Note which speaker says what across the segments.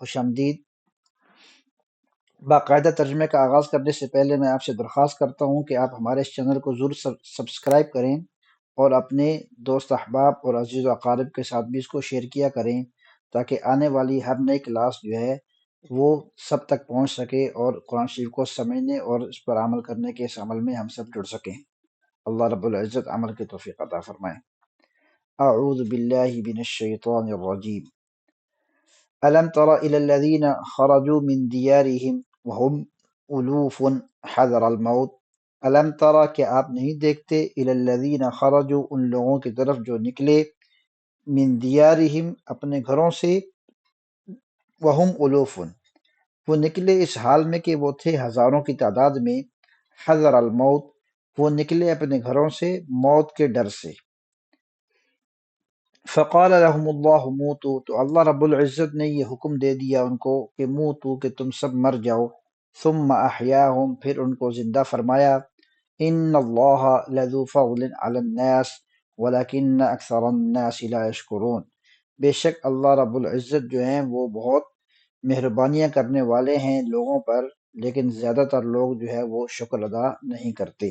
Speaker 1: خوش آمدید۔ باقاعدہ ترجمے کا آغاز کرنے سے پہلے میں آپ سے درخواست کرتا ہوں کہ آپ ہمارے اس چینل کو ضرور سبسکرائب کریں اور اپنے دوست احباب اور عزیز و اقارب کے ساتھ بھی اس کو شیئر کیا کریں، تاکہ آنے والی ہر نئی کلاس جو ہے وہ سب تک پہنچ سکے اور قرآن شریف کو سمجھنے اور اس پر عمل کرنے کے اس عمل میں ہم سب جڑ سکیں۔ اللہ رب العزت عمل کی توفیق عطا فرمائے۔ اعوذ باللہ من الشیطان الرجیم۔ ألم تر إلى الذين خرجوا من ديارهم وهم ألوف حذر الموت۔ ألم تر کہ آپ نہیں دیکھتے إلى الذين خرجوا ان لوگوں کی طرف جو نکلے من دیارہم اپنے گھروں سے، وهم ألوف وہ نکلے اس حال میں کہ وہ تھے ہزاروں کی تعداد میں، حذر الموت وہ نکلے اپنے گھروں سے موت کے ڈر سے۔ فقال لهم اللہ موتوا تو اللہ رب العزت نے یہ حکم دے دیا ان کو کہ موتوا کہ تم سب مر جاؤ، ثم احیاہم پھر ان کو زندہ فرمایا۔ ان اللہ لذو فضل علی الناس ولکن اکثر الناس لا یشکرون بے شک اللہ رب العزت جو ہیں وہ بہت مہربانیاں کرنے والے ہیں لوگوں پر، لیکن زیادہ تر لوگ جو ہے وہ شکر ادا نہیں کرتے۔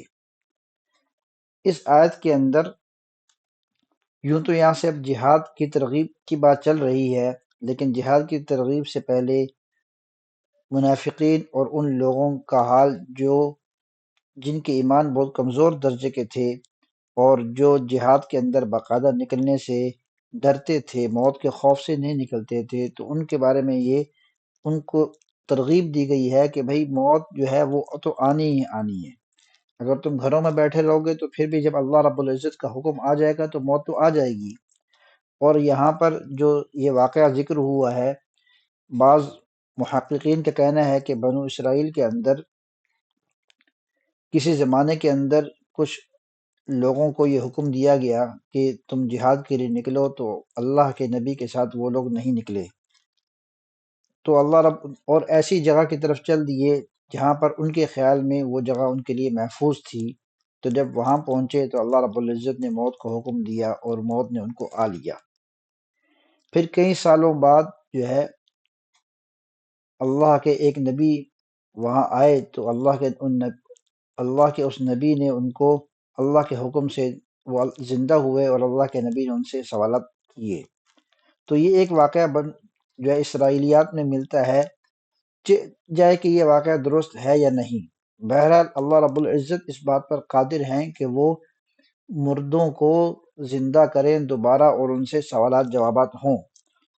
Speaker 1: اس آیت کے اندر یوں تو یہاں سے اب جہاد کی ترغیب کی بات چل رہی ہے، لیکن جہاد کی ترغیب سے پہلے منافقین اور ان لوگوں کا حال جن کے ایمان بہت کمزور درجے کے تھے اور جو جہاد کے اندر باقاعدہ نکلنے سے ڈرتے تھے، موت کے خوف سے نہیں نکلتے تھے، تو ان کے بارے میں یہ ان کو ترغیب دی گئی ہے کہ بھئی موت جو ہے وہ تو آنی ہی آنی ہے۔ اگر تم گھروں میں بیٹھے رہو گے تو پھر بھی جب اللہ رب العزت کا حکم آ جائے گا تو موت تو آ جائے گی۔ اور یہاں پر جو یہ واقعہ ذکر ہوا ہے، بعض محققین کا کہنا ہے کہ بنو اسرائیل کے اندر کسی زمانے کے اندر کچھ لوگوں کو یہ حکم دیا گیا کہ تم جہاد کے لیے نکلو، تو اللہ کے نبی کے ساتھ وہ لوگ نہیں نکلے، تو اللہ رب اور ایسی جگہ کی طرف چل دیے جہاں پر ان کے خیال میں وہ جگہ ان کے لیے محفوظ تھی، تو جب وہاں پہنچے تو اللہ رب العزت نے موت کو حکم دیا اور موت نے ان کو آ لیا۔ پھر کئی سالوں بعد جو ہے اللہ کے ایک نبی وہاں آئے، تو اللہ کے اس نبی نے ان کو اللہ کے حکم سے وہ زندہ ہوئے اور اللہ کے نبی نے ان سے سوالات کیے۔ تو یہ ایک واقعہ جو ہے اسرائیلیات میں ملتا ہے، جائے کہ یہ واقعہ درست ہے یا نہیں۔ بہرحال اللہ رب العزت اس بات پر قادر ہیں کہ وہ مردوں کو زندہ کریں دوبارہ اور ان سے سوالات جوابات ہوں۔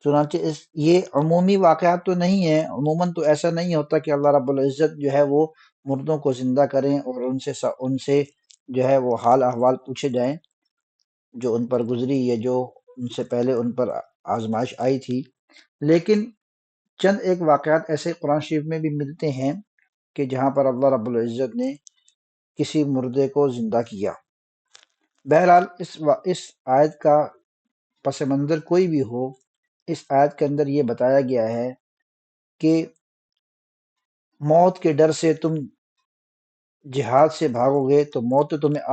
Speaker 1: چنانچہ یہ عمومی واقعات تو نہیں ہیں، عموماً تو ایسا نہیں ہوتا کہ اللہ رب العزت جو ہے وہ مردوں کو زندہ کریں اور ان سے جو ہے وہ حال احوال پوچھے جائیں جو ان پر گزری یا جو ان سے پہلے ان پر آزمائش آئی تھی۔ لیکن چند ایک واقعات ایسے قرآن شریف میں بھی ملتے ہیں کہ جہاں پر اللہ رب العزت نے کسی مردے کو زندہ کیا۔ بہرحال اس آیت کا پس منظر کوئی بھی ہو، اس آیت کے اندر یہ بتایا گیا ہے کہ موت کے ڈر سے تم جہاد سے بھاگو گے تو موت تو تمہیں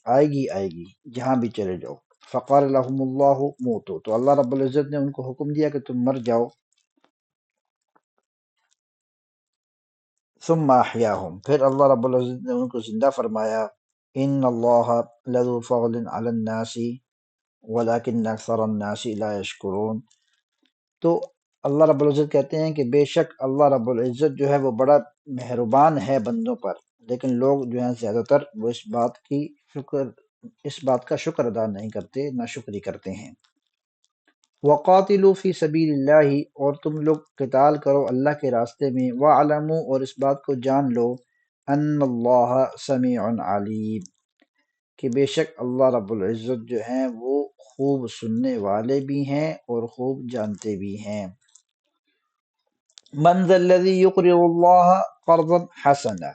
Speaker 1: آئے گی جہاں بھی چلے جاؤ۔ فقال لهم اللہ موتو تو اللہ رب العزت نے ان کو حکم دیا کہ تم مر جاؤ۔ ثم احیاہم پھر اللہ رب العزت نے ان کو زندہ فرمایا۔ ان اللہ لذو فضل علی الناس ولکن اکثر الناس لا یشکرون تو اللہ رب العزت کہتے ہیں کہ بے شک اللہ رب العزت جو ہے وہ بڑا مہربان ہے بندوں پر، لیکن لوگ جو ہیں زیادہ تر وہ اس بات کا شکر ادا نہیں کرتے، ناشکری کرتے ہیں۔ وقاتلوا فی سبیل اللہ اور تم لوگ قتال کرو اللہ کے راستے میں، وعلموا اور اس بات کو جان لو، ان اللہ سمیع علیم کہ بے شک اللہ رب العزت جو ہیں وہ خوب سننے والے بھی ہیں اور خوب جانتے بھی ہیں۔ من ذا الذی یقرض اللہ قرضا حسنا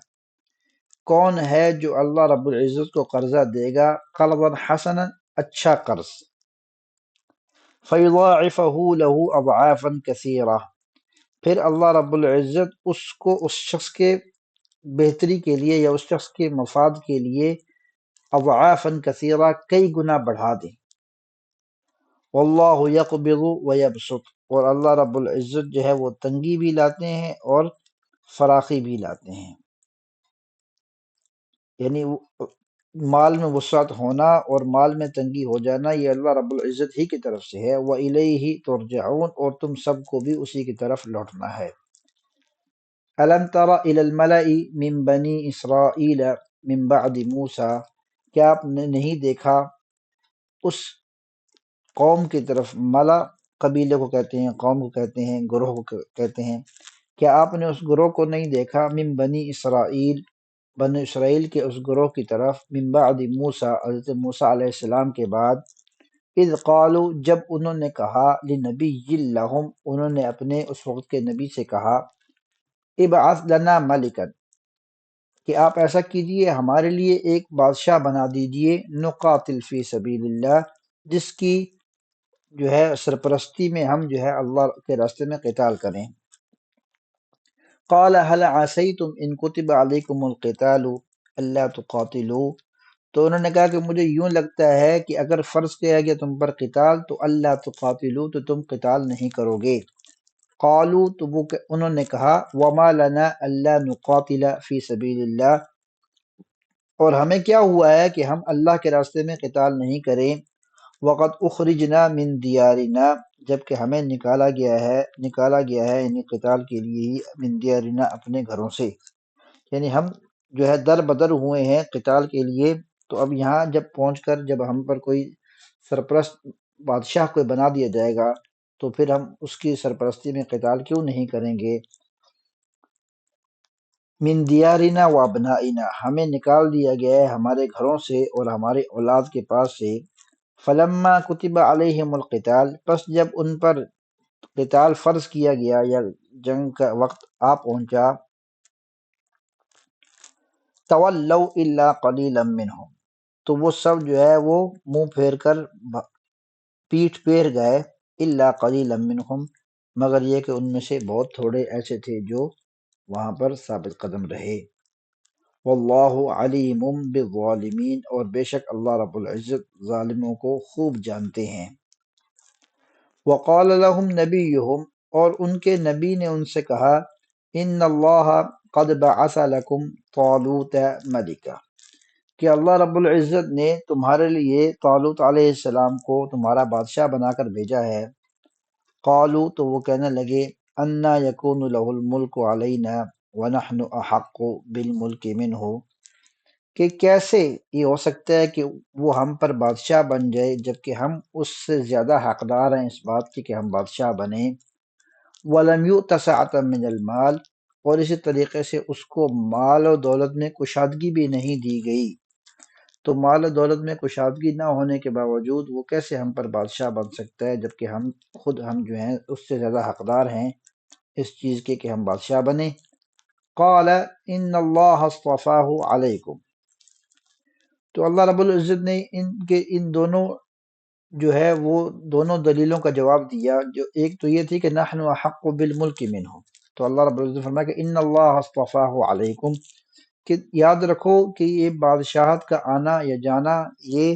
Speaker 1: کون ہے جو اللہ رب العزت کو قرضہ دے گا، قرضا حسنا اچھا قرض، فیضاعفہ لہ اضعافا کثیرہ پھر اللہ رب العزت اس کو اس شخص کے بہتری کے لیے یا اس شخص کے مفاد کے لیے اضعافا کثیرہ کئی گنا بڑھا دے۔ واللہ یقبض ویبسط اور اللہ رب العزت جو ہے وہ تنگی بھی لاتے ہیں اور فراخی بھی لاتے ہیں، یعنی مال میں وسعت ہونا اور مال میں تنگی ہو جانا یہ اللہ رب العزت ہی کی طرف سے ہے۔ وَإِلَيْهِ تُرْجَعُونَ، اور تم سب کو بھی اسی کی طرف لوٹنا ہے۔ أَلَمْ تَرَ إِلَى الْمَلَإِ مِنْ بَنِي إِسْرَائِيلَ مِنْ بَعْدِ مُوسَىٰ، کیا آپ نے نہیں دیکھا اس قوم کی طرف، ملا قبیلے کو کہتے ہیں، قوم کو کہتے ہیں، گروہ کو کہتے ہیں، کیا آپ نے اس گروہ کو نہیں دیکھا من بنی اسرائیل، بنی اسرائیل کے اس گروہ کی طرف، من بعد موسیٰ، حضرت موسیٰ علیہ السلام کے بعد، اذ قالوا، جب انہوں نے کہا، لنبی لہم، انہوں نے اپنے اس وقت کے نبی سے کہا، ابعث لنا ملکا، کہ آپ ایسا کیجئے ہمارے لیے ایک بادشاہ بنا دیجئے، نقاتل فی سبیل اللہ، جس کی جو ہے سرپرستی میں ہم جو ہے اللہ کے راستے میں قتال کریں۔ قال هل عسیتم ان کتب علیکم القتال الا تقاتلوا، تو انہوں نے کہا کہ مجھے یوں لگتا ہے کہ اگر فرض کیا گیا تم پر قتال تو اللہ تقاتلوا، تو تم قتال نہیں کرو گے۔ قالوا، تو انہوں نے کہا، وما لنا الا نقاتل فی سبیل اللہ، اور ہمیں کیا ہوا ہے کہ ہم اللہ کے راستے میں قتال نہیں کریں، وقد اخرجنا من دیارنا، جبکہ ہمیں نکالا گیا ہے یعنی قتال کے لیے ہی، من دیارنا، اپنے گھروں سے، یعنی ہم جو ہے در بدر ہوئے ہیں قتال کے لیے، تو اب یہاں جب پہنچ کر جب ہم پر کوئی سرپرست بادشاہ کوئی بنا دیا جائے گا تو پھر ہم اس کی سرپرستی میں قتال کیوں نہیں کریں گے۔ من دیارنا و ابنائنا، ہمیں نکال دیا گیا ہے ہمارے گھروں سے اور ہمارے اولاد کے پاس سے۔ فلما کتب علیہم القتال، پس جب ان پر قتال فرض کیا گیا یا جنگ کا وقت آ پہنچا، تولوا الا قلیلا منہم، تو وہ سب جو ہے وہ منہ پھیر کر پیٹھ پھیر گئے، الا قلیلا منہم، مگر یہ کہ ان میں سے بہت تھوڑے ایسے تھے جو وہاں پر ثابت قدم رہے۔ واللہ علیم بالظالمین، اور بے شک اللہ رب العزت ظالموں کو خوب جانتے ہیں۔ وقال لهم نبیہم، اور ان کے نبی نے ان سے کہا، ان اللہ قد بعث لکم طالوت ملکا، کہ اللہ رب العزت نے تمہارے لیے طالوت علیہ السلام کو تمہارا بادشاہ بنا کر بھیجا ہے۔ قالوا، تو وہ کہنے لگے، انا یکون له الملک علینا ونحن احق بالملک منہ، کہ کیسے یہ ہو سکتا ہے کہ وہ ہم پر بادشاہ بن جائے جبکہ ہم اس سے زیادہ حقدار ہیں اس بات کی کہ ہم بادشاہ بنیں۔ وَلَمْ يُؤْتَ سَعَةً مِّنَ الْمَالِ، اور اسی طریقے سے اس کو مال و دولت میں کشادگی بھی نہیں دی گئی، تو مال و دولت میں کشادگی نہ ہونے کے باوجود وہ کیسے ہم پر بادشاہ بن سکتا ہے جبکہ ہم جو ہیں اس سے زیادہ حقدار ہیں اس چیز کے کہ ہم بادشاہ بنیں۔ قال ان اللہ اصطفاہ علیکم، تو اللہ رب العزت نے ان دونوں جو ہے وہ دونوں دلیلوں کا جواب دیا، جو ایک تو یہ تھی کہ نحن احق بالملک منہ، تو اللہ رب العزت نے فرمایا کہ ان اللہ اصطفاہ علیکم، کہ یاد رکھو کہ یہ بادشاہت کا آنا یا جانا یہ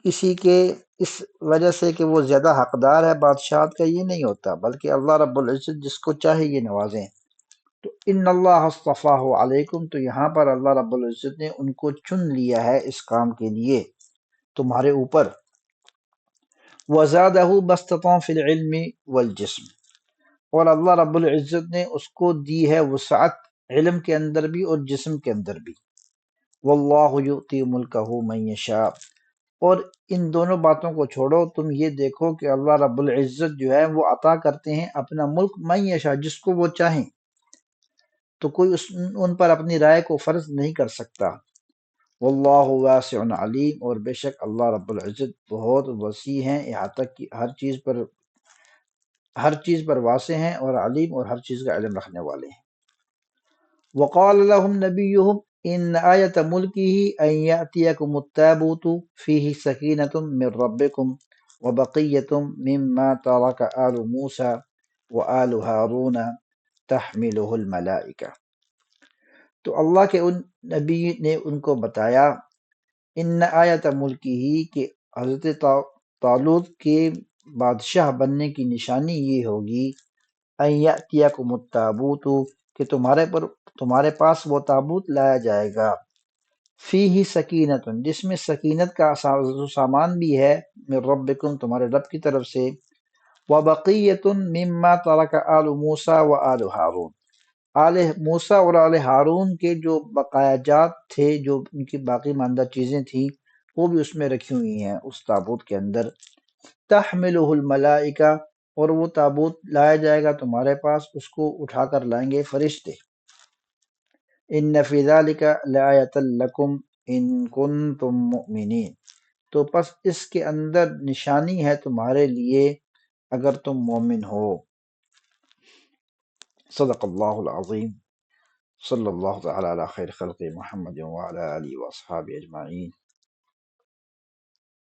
Speaker 1: کسی کے اس وجہ سے کہ وہ زیادہ حقدار ہے بادشاہت کا یہ نہیں ہوتا، بلکہ اللہ رب العزت جس کو چاہے یہ نوازیں۔ تو ان اللہ اصطفاہ علیکم، تو یہاں پر اللہ رب العزت نے ان کو چن لیا ہے اس کام کے لیے تمہارے اوپر۔ وزادہ بسطۃ فی العلم والجسم، اور اللہ رب العزت نے اس کو دی ہے وسعت علم کے اندر بھی اور جسم کے اندر بھی۔ واللہ یؤتی ملکہ من یشاء، اور ان دونوں باتوں کو چھوڑو، تم یہ دیکھو کہ اللہ رب العزت جو ہے وہ عطا کرتے ہیں اپنا ملک من یشاء، جس کو وہ چاہیں، تو کوئی ان پر اپنی رائے کو فرض نہیں کر سکتا۔ واللہ واسع علیم، اور بے شک اللہ رب العزت بہت وسیع ہیں، احاطہ کی ہر چیز پر واسع ہیں اور علیم اور ہر چیز کا علم رکھنے والے ہیں۔ وقال لهم نبیہم ان آیت ملکہ ان یأتیکم التابوت فیہ سکینۃ من ربکم وبقیۃ مما ترک آل موسیٰ وآل ہارون تحملہ الملائکہ، تو اللہ کے ان نبی نے ان کو بتایا، ان آیت ملکی ہی، کہ حضرت طالوت کے بادشاہ بننے کی نشانی یہ ہوگی ان یأتیکم التابوت کہ تمہارے پاس وہ تابوت لایا جائے گا، فیہ سکینت جس میں سکینت کا سامان بھی ہے، من ربکم تمہارے رب کی طرف سے، وبقیت مما ترک آل موسیٰ و آل ہارون آل موسیٰ اور آل ہارون کے جو بقایا جات تھے، جو ان کی باقی ماندہ چیزیں تھیں وہ بھی اس میں رکھی ہوئی ہیں اس تابوت کے اندر، تحملہ الملائکہ اور وہ تابوت لایا جائے گا تمہارے پاس، اس کو اٹھا کر لائیں گے فرشتے، ان فی ذلک لآیۃ لکم ان کنتم مؤمنین تو پس اس کے اندر نشانی ہے تمہارے لیے اگر تم مومن ہو۔ صدق اللہ العظیم، صلی اللہ تعالی علی خیر خلق محمد وعلی آلہ واصحابہ اجمعین۔